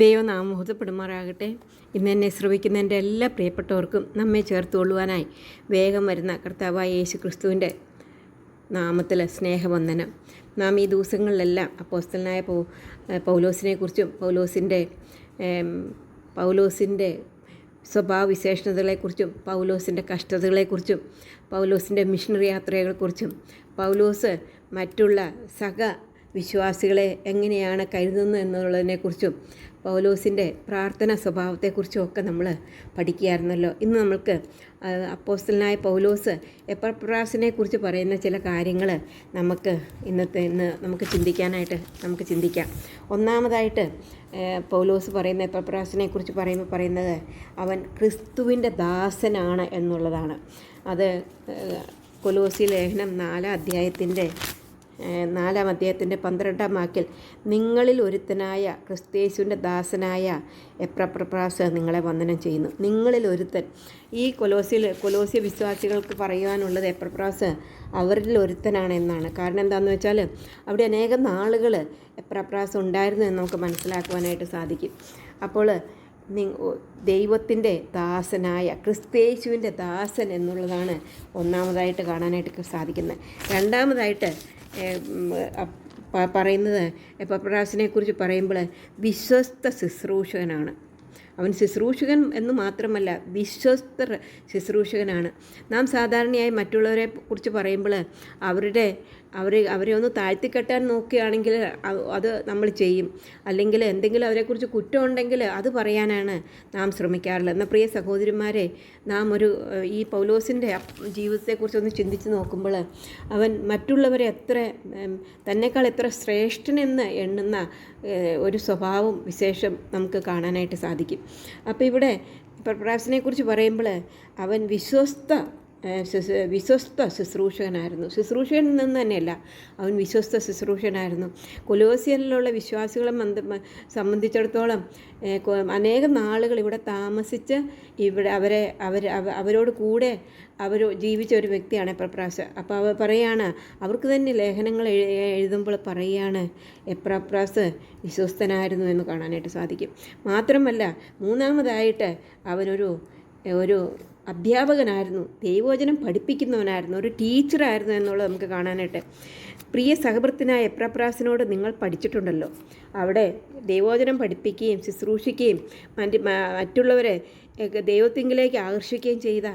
ദൈവനാമം മഹത്വപ്പെടുമാറാകട്ടെ. ഇന്ന് എന്നെ ശ്രവിക്കുന്നതിൻ്റെ എല്ലാ പ്രിയപ്പെട്ടവർക്കും നമ്മെ ചേർത്തുകൊള്ളുവാനായി വേഗം വരുന്ന കർത്താവായ യേശു ക്രിസ്തുവിൻ്റെ നാമത്തിൽ സ്നേഹവന്ദനം. നാം ഈ ദിവസങ്ങളിലെല്ലാം അപ്പോസ്തലനായ പൗലോസിനെക്കുറിച്ചും പൗലോസിൻ്റെ സ്വഭാവവിശേഷതകളെക്കുറിച്ചും പൗലോസിൻ്റെ കഷ്ടതകളെക്കുറിച്ചും പൗലോസിൻ്റെ മിഷണറി യാത്രകളെക്കുറിച്ചും പൗലോസ് മറ്റുള്ള വിശ്വാസികളെ എങ്ങനെയാണ് കരുതുന്നത് എന്നുള്ളതിനെക്കുറിച്ചും പൗലോസിൻ്റെ പ്രാർത്ഥന സ്വഭാവത്തെക്കുറിച്ചും ഒക്കെ നമ്മൾ പഠിക്കുകയായിരുന്നല്ലോ. ഇന്ന് നമ്മൾക്ക് അപ്പോസ്തലനായ പൗലോസ് എപ്പഫ്രാസിനെക്കുറിച്ച് പറയുന്ന ചില കാര്യങ്ങൾ ഇന്ന് നമുക്ക് ചിന്തിക്കാം. ഒന്നാമതായിട്ട് പൗലോസ് പറയുന്ന എപ്പഫ്രാസിനെക്കുറിച്ച് പറയുന്നത് അവൻ ക്രിസ്തുവിൻ്റെ ദാസനാണ് എന്നുള്ളതാണ്. അത് കൊലോസി ലേഖനം 4-ാം അധ്യായത്തിൻ്റെ 12-ാം വാക്യത്തിൽ നിങ്ങളിൽ ഒരുത്തനായ ക്രിസ്തേശുവിൻ്റെ ദാസനായ എപ്പഫ്രാസ് നിങ്ങളെ വന്ദനം ചെയ്യുന്നു. നിങ്ങളിൽ ഒരുത്തൻ. ഈ കൊലോസ്യ വിശ്വാസികൾക്ക് പറയുവാനുള്ളത് എപ്പഫ്രാസ് അവരിൽ ഒരുത്തനാണ് എന്നാണ്. കാരണം എന്താണെന്ന് വെച്ചാൽ അവിടെ അനേകം നാളുകൾ എപ്പഫ്രാസ് ഉണ്ടായിരുന്നു എന്ന് നമുക്ക് മനസ്സിലാക്കുവാനായിട്ട് സാധിക്കും. അപ്പോൾ ദൈവത്തിൻ്റെ ദാസനായ ക്രിസ്തേശുവിൻ്റെ ദാസൻ എന്നുള്ളതാണ് ഒന്നാമതായിട്ട് കാണാനായിട്ട് സാധിക്കുന്നത്. രണ്ടാമതായിട്ട് പറയുന്നത് എപ്പഫ്രാസിനെക്കുറിച്ച് പറയുമ്പോൾ വിശ്വസ്ത ശുശ്രൂഷകനാണ്. അവൻ ശുശ്രൂഷകൻ എന്ന് മാത്രമല്ല വിശ്വസ്ത ശുശ്രൂഷകനാണ്. നാം സാധാരണയായി മറ്റുള്ളവരെ കുറിച്ച് പറയുമ്പോൾ അവരെ ഒന്ന് താഴ്ത്തിക്കെട്ടാൻ നോക്കുകയാണെങ്കിൽ അത് നമ്മൾ ചെയ്യും. അല്ലെങ്കിൽ എന്തെങ്കിലും അവരെക്കുറിച്ച് കുറ്റം ഉണ്ടെങ്കിൽ അത് പറയാനാണ് നാം ശ്രമിക്കാറുള്ളത്. എന്നാൽ പ്രിയ സഹോദരന്മാരെ, നാം ഈ പൗലോസിൻ്റെ ജീവിതത്തെക്കുറിച്ചൊന്ന് ചിന്തിച്ച് നോക്കുമ്പോൾ അവൻ മറ്റുള്ളവരെ തന്നെക്കാൾ എത്ര ശ്രേഷ്ഠനെന്ന് എണ്ണുന്ന ഒരു സ്വഭാവം വിശേഷം നമുക്ക് കാണാനായിട്ട് സാധിക്കും. അപ്പോൾ ഇവിടെ എപ്പഫ്രാസിനെക്കുറിച്ച് പറയുമ്പോൾ അവൻ വിശ്വസ്ത ശുശ്രൂഷകനായിരുന്നു. ശുശ്രൂഷകൻ നിന്ന് തന്നെയല്ല, അവൻ വിശ്വസ്ത ശുശ്രൂഷകനായിരുന്നു. കൊലോസ്യയിലുള്ള വിശ്വാസികളെ സംബന്ധിച്ചിടത്തോളം അനേകം നാളുകൾ ഇവിടെ താമസിച്ച് അവരോട് കൂടെ ജീവിച്ച ഒരു വ്യക്തിയാണ് എപ്പഫ്രാസ്. അപ്പോൾ അവർ പറയാണ്, അവർക്ക് തന്നെ ലേഖനങ്ങൾ എഴുതുമ്പോൾ പറയുകയാണ് എപ്പഫ്രാസ് വിശ്വസ്തനായിരുന്നു എന്ന് കാണാനായിട്ട് സാധിക്കും. മാത്രമല്ല മൂന്നാമതായിട്ട് അവനൊരു അധ്യാപകനായിരുന്നു, ദൈവവചനം പഠിപ്പിക്കുന്നവനായിരുന്നു, ഒരു ടീച്ചറായിരുന്നു എന്നുള്ളത് നമുക്ക് കാണാനായിട്ട്. പ്രിയ സഹപ്രവർത്തനായ എപ്പഫ്രാസിനോട് നിങ്ങൾ പഠിച്ചിട്ടുണ്ടല്ലോ. അവിടെ ദൈവവചനം പഠിപ്പിക്കുകയും ശുശ്രൂഷിക്കുകയും മറ്റുള്ളവരെ ദൈവത്തിങ്കിലേക്ക് ആകർഷിക്കുകയും ചെയ്ത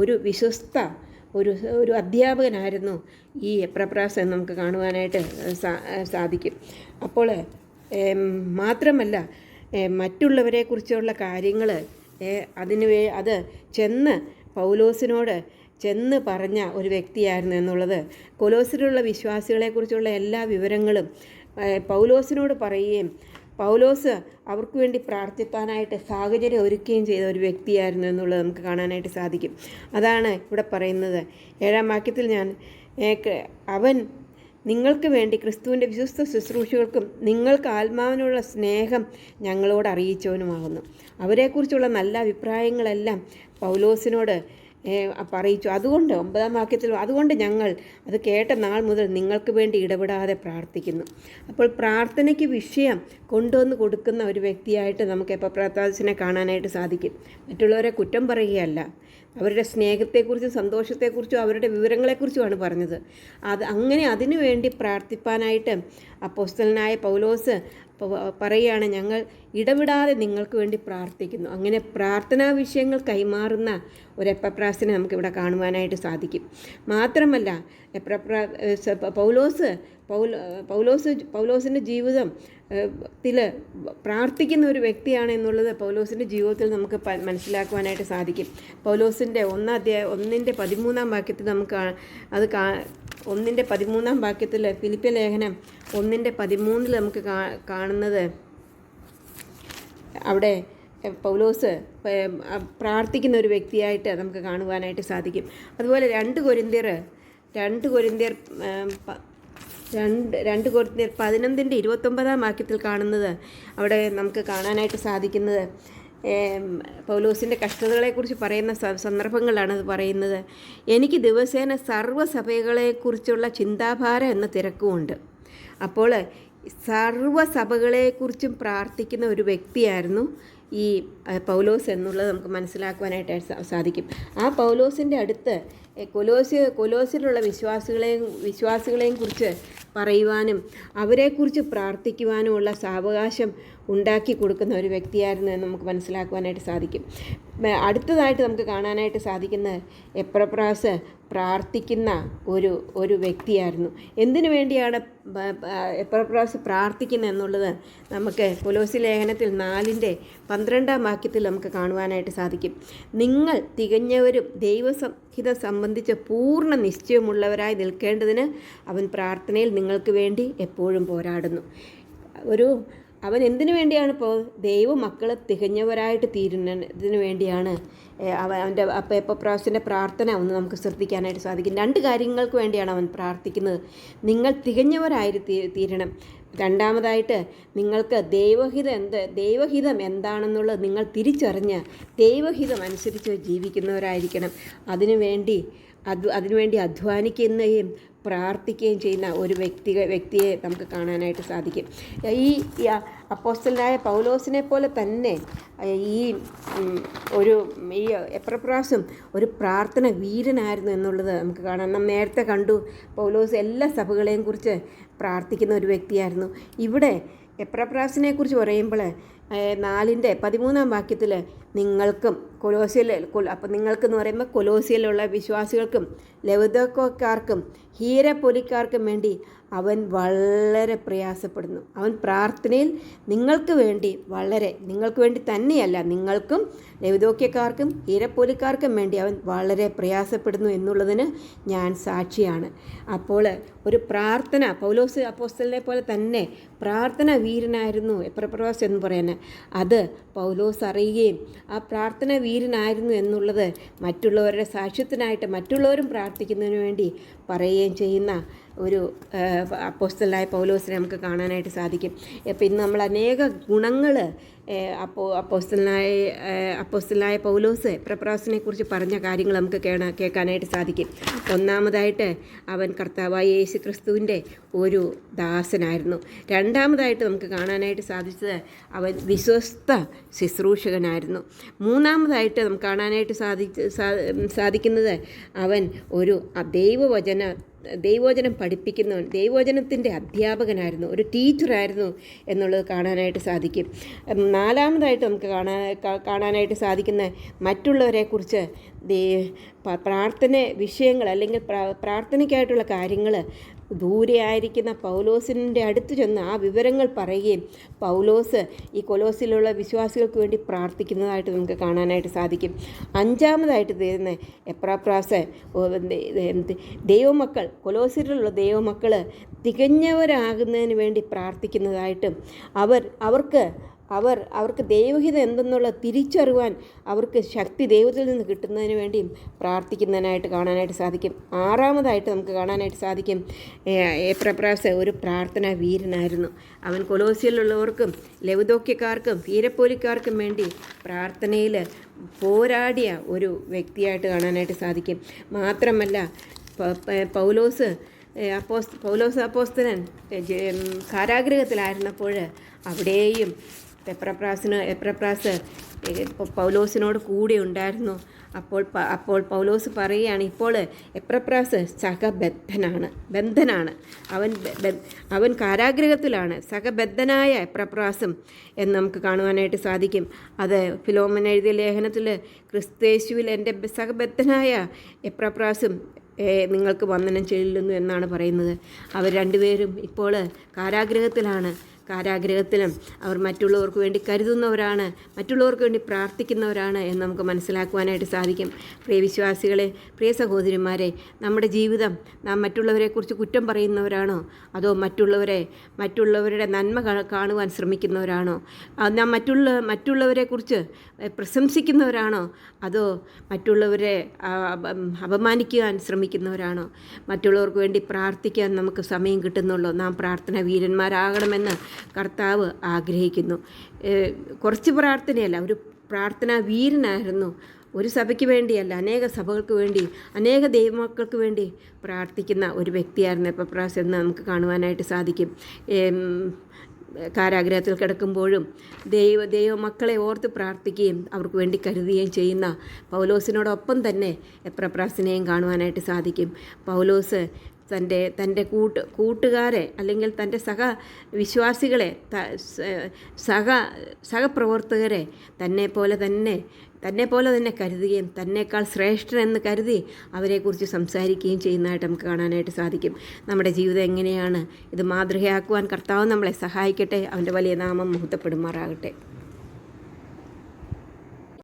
ഒരു വിശ്വസ്ത ഒരു അധ്യാപകനായിരുന്നു ഈ എപ്പഫ്രാസ് എന്ന് നമുക്ക് കാണുവാനായിട്ട് സാധിക്കും. അപ്പോൾ മാത്രമല്ല മറ്റുള്ളവരെക്കുറിച്ചുള്ള കാര്യങ്ങൾ അത് പൗലോസിനോട് ചെന്ന് പറഞ്ഞ ഒരു വ്യക്തിയായിരുന്നു എന്നുള്ളത്, കൊലോസിലുള്ള വിശ്വാസികളെക്കുറിച്ചുള്ള എല്ലാ വിവരങ്ങളും പൗലോസിനോട് പറയുകയും പൗലോസ് അവർക്ക് വേണ്ടി പ്രാർത്ഥിക്കാനായിട്ട് സാഹചര്യം ഒരുക്കുകയും ചെയ്ത ഒരു വ്യക്തിയായിരുന്നു എന്നുള്ളത് നമുക്ക് കാണാനായിട്ട് സാധിക്കും. അതാണ് ഇവിടെ പറയുന്നത്. 7-ാം വാക്യത്തിൽ അവൻ നിങ്ങൾക്ക് വേണ്ടി ക്രിസ്തുവിൻ്റെ വിശ്വസ്ത ശുശ്രൂഷകൾക്കും നിങ്ങൾക്ക് ആത്മാവിനുള്ള സ്നേഹം ഞങ്ങളോട് അറിയിച്ചവനുമാകുന്നു. അവരെക്കുറിച്ചുള്ള നല്ല അഭിപ്രായങ്ങളെല്ലാം പൗലോസിനോട് പറയിച്ചു. അതുകൊണ്ട് 9-ാം വാക്യത്തിൽ അതുകൊണ്ട് ഞങ്ങൾ അത് കേട്ട നാൾ മുതൽ നിങ്ങൾക്ക് വേണ്ടി ഇടപെടാതെ പ്രാർത്ഥിക്കുന്നു. അപ്പോൾ പ്രാർത്ഥനയ്ക്ക് വിഷയം കൊണ്ടുവന്ന് കൊടുക്കുന്ന ഒരു വ്യക്തിയായിട്ട് നമുക്ക് എപ്പഫ്രാസിനെ കാണാനായിട്ട് സാധിക്കും. മറ്റുള്ളവരെ കുറ്റം പറയുകയല്ല, അവരുടെ സ്നേഹത്തെക്കുറിച്ചും സന്തോഷത്തെക്കുറിച്ചും അവരുടെ വിവരങ്ങളെക്കുറിച്ചുമാണ് പറഞ്ഞത്. അതിനു വേണ്ടി പ്രാർത്ഥിപ്പാനായിട്ട് അപ്പോസ്തലനായ പൗലോസ് പറയുകയാണ്, ഞങ്ങൾ ഇടവിടാതെ നിങ്ങൾക്ക് വേണ്ടി പ്രാർത്ഥിക്കുന്നു. അങ്ങനെ പ്രാർത്ഥനാ വിഷയങ്ങൾ കൈമാറുന്ന ഒരു എപ്പഫ്രാസിനെ നമുക്കിവിടെ കാണുവാനായിട്ട് സാധിക്കും. മാത്രമല്ല പൗലോസിൻ്റെ ജീവിതത്തിൽ പ്രാർത്ഥിക്കുന്ന ഒരു വ്യക്തിയാണ് എന്നുള്ളത് പൗലോസിൻ്റെ ജീവിതത്തിൽ നമുക്ക് മനസ്സിലാക്കുവാനായിട്ട് സാധിക്കും. പൗലോസിൻ്റെ 1-ന്റെ 13-ാം വാക്യത്തിൽ നമുക്ക് 1-ന്റെ 13-ാം വാക്യത്തിൽ ഫിലിപ്പ്യ ലേഖനം 1-ന്റെ 13 നമുക്ക് കാണുന്നത്, അവിടെ പൗലോസ് പ്രാർത്ഥിക്കുന്ന ഒരു വ്യക്തിയായിട്ട് നമുക്ക് കാണുവാനായിട്ട് സാധിക്കും. അതുപോലെ 2 കൊരിന്ത്യർ 11-ന്റെ 29-ാം വാക്യത്തിൽ കാണുന്നത്, അവിടെ നമുക്ക് കാണാനായിട്ട് സാധിക്കുന്നത് പൗലോസിൻ്റെ കഷ്ടതകളെക്കുറിച്ച് പറയുന്ന സന്ദർഭങ്ങളാണ് അത് പറയുന്നത്. എനിക്ക് ദിവസേന സർവ്വസഭകളെക്കുറിച്ചുള്ള ചിന്താഭാരം എന്ന തിരക്കുമുണ്ട്. അപ്പോൾ സർവ്വസഭകളെക്കുറിച്ചും പ്രാർത്ഥിക്കുന്ന ഒരു വ്യക്തിയായിരുന്നു ഈ പൗലോസ് എന്നുള്ളത് നമുക്ക് മനസ്സിലാക്കുവാനായിട്ട് സാധിക്കും. ആ പൗലോസിൻ്റെ അടുത്ത് കൊലോസിലുള്ള വിശ്വാസികളെയും കുറിച്ച് പറയുവാനും അവരെക്കുറിച്ച് പ്രാർത്ഥിക്കുവാനുമുള്ള സാവകാശം ഉണ്ടാക്കി കൊടുക്കുന്ന ഒരു വ്യക്തിയായിരുന്നു എന്ന് നമുക്ക് മനസ്സിലാക്കുവാനായിട്ട് സാധിക്കും. അടുത്തതായിട്ട് നമുക്ക് കാണാനായിട്ട് സാധിക്കുന്നത് എപ്പഫ്രാസ് പ്രാർത്ഥിക്കുന്ന ഒരു വ്യക്തിയായിരുന്നു. എന്തിനു വേണ്ടിയാണ് എപ്പഫ്രാസ് പ്രാർത്ഥിക്കുന്നത് എന്നുള്ളത് നമുക്ക് കൊലോസ്യ ലേഖനത്തിൽ 4:12 വാക്യത്തിൽ നമുക്ക് കാണുവാനായിട്ട് സാധിക്കും. നിങ്ങൾ തികഞ്ഞവരും ദൈവഹിതം സംബന്ധിച്ച് പൂർണ്ണ നിശ്ചയമുള്ളവരായി നിൽക്കേണ്ടതിന് അവൻ പ്രാർത്ഥനയിൽ നിങ്ങൾക്ക് വേണ്ടി എപ്പോഴും പോരാടുന്നു. അവൻ എന്തിനു വേണ്ടിയാണ് ദൈവമക്കളെ തികഞ്ഞവരായിട്ട് തീരുന്നതിന് വേണ്ടിയാണ് അവൻ്റെ എപ്പഫ്രാസിൻ്റെ പ്രാർത്ഥന ഒന്ന് നമുക്ക് ശ്രദ്ധിക്കാനായിട്ട് സാധിക്കും. 2 കാര്യങ്ങൾക്ക് വേണ്ടിയാണ് അവൻ പ്രാർത്ഥിക്കുന്നത്. നിങ്ങൾ തികഞ്ഞവരായി തീരണം. രണ്ടാമതായിട്ട് നിങ്ങൾക്ക് ദൈവഹിതം എന്താണെന്നുള്ളത് നിങ്ങൾ തിരിച്ചറിഞ്ഞ് ദൈവഹിതം അനുസരിച്ച് ജീവിക്കുന്നവരായിരിക്കണം. അതിനുവേണ്ടി അധ്വാനിക്കുകയും പ്രാർത്ഥിക്കുകയും ചെയ്യുന്ന ഒരു വ്യക്തിയെ നമുക്ക് കാണാനായിട്ട് സാധിക്കും. ഈ അപ്പോസ്തലനായ പൗലോസിനെ പോലെ തന്നെ ഈ എപ്പഫ്രാസും ഒരു പ്രാർത്ഥന വീരനായിരുന്നു എന്നുള്ളത് നമുക്ക് കാണാം. നാം നേരത്തെ കണ്ടു, പൗലോസ് എല്ലാ സഭകളെയും കുറിച്ച് പ്രാർത്ഥിക്കുന്ന ഒരു വ്യക്തിയായിരുന്നു. ഇവിടെ എപ്പഫ്രാസിനെ കുറിച്ച് പറയുമ്പോൾ 4:13 വാക്യത്തിൽ നിങ്ങൾക്കും അപ്പം നിങ്ങൾക്കെന്ന് പറയുമ്പോൾ കൊലോസ്യയിലുള്ള വിശ്വാസികൾക്കും ലവുദോക്യക്കാർക്കും ഹീരപ്പൊലിക്കാർക്കും വേണ്ടി അവൻ വളരെ പ്രയാസപ്പെടുന്നു. അവൻ പ്രാർത്ഥനയിൽ നിങ്ങൾക്ക് വേണ്ടി തന്നെയല്ല, നിങ്ങൾക്കും ലവുദോക്യക്കാർക്കും ഹീരപ്പൊലിക്കാർക്കും വേണ്ടി അവൻ വളരെ പ്രയാസപ്പെടുന്നു എന്നുള്ളതിന് ഞാൻ സാക്ഷിയാണ്. അപ്പോൾ ഒരു പ്രാർത്ഥന, പൗലോസ് അപ്പോസ്തലനെ പോലെ തന്നെ പ്രാർത്ഥന വീരനായിരുന്നു എപ്പഫ്രാസ് എന്ന് പറയുന്നത്. അത് പൗലോസ് അറിയുകയും ആ പ്രാർത്ഥന വീരനായിരുന്നു എന്നുള്ളത് മറ്റുള്ളവരുടെ സാക്ഷ്യത്തിനായിട്ട് മറ്റുള്ളവരും പ്രാർത്ഥിക്കുന്നതിന് വേണ്ടി പറയുകയും ചെയ്യുന്ന ഒരു അപ്പോസ്തലനായ പൗലോസിനെ നമുക്ക് കാണാനായിട്ട് സാധിക്കും. അപ്പോൾ ഇന്ന് നമ്മൾ അനേക ഗുണങ്ങൾ അപ്പോസ്തലനായ പൗലോസ് എപ്പഫ്രാസിനെ കുറിച്ച് പറഞ്ഞ കാര്യങ്ങൾ നമുക്ക് കേൾക്കാനായിട്ട് സാധിക്കും. ഒന്നാമതായിട്ട് അവൻ കർത്താവായ യേശു ക്രിസ്തുവിൻ്റെ ഒരു ദാസനായിരുന്നു. രണ്ടാമതായിട്ട് നമുക്ക് കാണാനായിട്ട് സാധിച്ചത് അവൻ വിശ്വസ്ത ശുശ്രൂഷകനായിരുന്നു. മൂന്നാമതായിട്ട് നമുക്ക് കാണാനായിട്ട് സാധിക്കുന്നത് അവൻ ഒരു ദൈവവചനം പഠിപ്പിക്കുന്നവൻ, ദൈവവചനത്തിൻ്റെ അധ്യാപകനായിരുന്നു, ഒരു ടീച്ചറായിരുന്നു എന്നുള്ളത് കാണാനായിട്ട് സാധിക്കും. നാലാമതായിട്ട് നമുക്ക് കാണാനായിട്ട് സാധിക്കുന്ന മറ്റുള്ളവരെക്കുറിച്ച് പ്രാർത്ഥന വിഷയങ്ങൾ അല്ലെങ്കിൽ പ്രാർത്ഥനയ്ക്കായിട്ടുള്ള കാര്യങ്ങൾ ദൂരെ ആയിരിക്കുന്ന പൗലോസിൻ്റെ അടുത്ത് ചെന്ന് ആ വിവരങ്ങൾ പറയുകയും പൗലോസ് ഈ കൊലോസിലുള്ള വിശ്വാസികൾക്ക് വേണ്ടി പ്രാർത്ഥിക്കുന്നതായിട്ട് നമുക്ക് കാണാനായിട്ട് സാധിക്കും. അഞ്ചാമതായിട്ട് തീരുന്ന എപ്പഫ്രാസ് ദൈവമക്കൾ, കൊലോസിലുള്ള ദൈവമക്കൾ തികഞ്ഞവരാകുന്നതിന് വേണ്ടി പ്രാർത്ഥിക്കുന്നതായിട്ടും അവർക്ക് ദൈവഹിതം എന്തെന്നുള്ള തിരിച്ചറിവാൻ അവർക്ക് ശക്തി ദൈവത്തിൽ നിന്ന് കിട്ടുന്നതിന് വേണ്ടിയും പ്രാർത്ഥിക്കുന്നതിനായിട്ട് കാണാനായിട്ട് സാധിക്കും. ആറാമതായിട്ട് നമുക്ക് കാണാനായിട്ട് സാധിക്കും എപ്പഫ്രാസ് ഒരു പ്രാർത്ഥന വീരനായിരുന്നു. അവൻ കൊലോസ്യയിലുള്ളവർക്കും ലവുദോക്യക്കാർക്കും ഹീരപ്പൊലിക്കാർക്കും വേണ്ടി പ്രാർത്ഥനയിൽ പോരാടിയ ഒരു വ്യക്തിയായിട്ട് കാണാനായിട്ട് സാധിക്കും. മാത്രമല്ല പൗലോസ് അപ്പോസ്തലൻ കാരാഗൃഹത്തിലായിരുന്നപ്പോൾ അവിടെയും എപ്പഫ്രാസ് പൗലോസിനോട് കൂടെ ഉണ്ടായിരുന്നു. അപ്പോൾ പൗലോസ് പറയുകയാണ്, ഇപ്പോൾ എപ്പഫ്രാസ് ബന്ധനാണ്, അവൻ കാരാഗൃഹത്തിലാണ്, സഹബദ്ധനായ എപ്പഫ്രാസും എന്ന് നമുക്ക് കാണുവാനായിട്ട് സാധിക്കും. അത് ഫിലോമൻ എഴുതിയ ലേഖനത്തിൽ ക്രിസ്തേശുവിൽ എൻ്റെ സഹബദ്ധനായ എപ്പഫ്രാസും നിങ്ങൾക്ക് വന്ദനം ചെല്ലുന്നു എന്നാണ് പറയുന്നത്. അവർ രണ്ടുപേരും ഇപ്പോൾ കാരാഗൃഹത്തിലും അവർ മറ്റുള്ളവർക്ക് വേണ്ടി കരുതുന്നവരാണ്, മറ്റുള്ളവർക്ക് വേണ്ടി പ്രാർത്ഥിക്കുന്നവരാണ് എന്ന് നമുക്ക് മനസ്സിലാക്കുവാനായിട്ട് സാധിക്കും. പ്രിയ വിശ്വാസികളെ, പ്രിയ സഹോദരിമാരെ, നമ്മുടെ ജീവിതം നാം മറ്റുള്ളവരെക്കുറിച്ച് കുറ്റം പറയുന്നവരാണോ, അതോ മറ്റുള്ളവരുടെ നന്മ കാണുവാൻ ശ്രമിക്കുന്നവരാണോ? നാം മറ്റുള്ളവരെക്കുറിച്ച് പ്രശംസിക്കുന്നവരാണോ, അതോ മറ്റുള്ളവരെ അപമാനിക്കുവാൻ ശ്രമിക്കുന്നവരാണോ? മറ്റുള്ളവർക്ക് വേണ്ടി പ്രാർത്ഥിക്കാൻ നമുക്ക് സമയം കിട്ടുന്നുള്ളൂ. നാം പ്രാർത്ഥന വീരന്മാരാകണമെന്ന് കർത്താവ് ആഗ്രഹിക്കുന്നു. കുറച്ച് പ്രാർത്ഥനയല്ല, ഒരു പ്രാർത്ഥനാ വീരനായിരുന്നു ഒരു സഭയ്ക്ക് വേണ്ടിയല്ല, അനേക സഭകൾക്ക് വേണ്ടി, അനേക ദൈവമക്കൾക്ക് വേണ്ടി പ്രാർത്ഥിക്കുന്ന ഒരു വ്യക്തിയായിരുന്നു എപ്പഫ്രാസ് എന്ന് നമുക്ക് കാണുവാനായിട്ട് സാധിക്കും. കാരാഗ്രഹത്തിൽ കിടക്കുമ്പോഴും ദൈവമക്കളെ ഓർത്ത് പ്രാർത്ഥിക്കുകയും അവർക്ക് വേണ്ടി കരുതുകയും ചെയ്യുന്ന പൗലോസിനോടൊപ്പം തന്നെ എപ്പഫ്രാസിനെയും കാണുവാനായിട്ട് സാധിക്കും. പൗലോസ് തൻ്റെ കൂട്ടുകാരെ അല്ലെങ്കിൽ തൻ്റെ വിശ്വാസികളെ സഹപ്രവർത്തകരെ തന്നെ പോലെ തന്നെ കരുതുകയും തന്നേക്കാൾ ശ്രേഷ്ഠനെന്ന് കരുതി അവരെക്കുറിച്ച് സംസാരിക്കുകയും ചെയ്യുന്നതായിട്ട് നമുക്ക് കാണാനായിട്ട് സാധിക്കും. നമ്മുടെ ജീവിതം എങ്ങനെയാണ് ഇത് മാതൃകയാക്കുവാൻ കർത്താവ് നമ്മളെ സഹായിക്കട്ടെ. അവൻ്റെ വലിയ നാമം മഹത്വപ്പെടുമാറാകട്ടെ.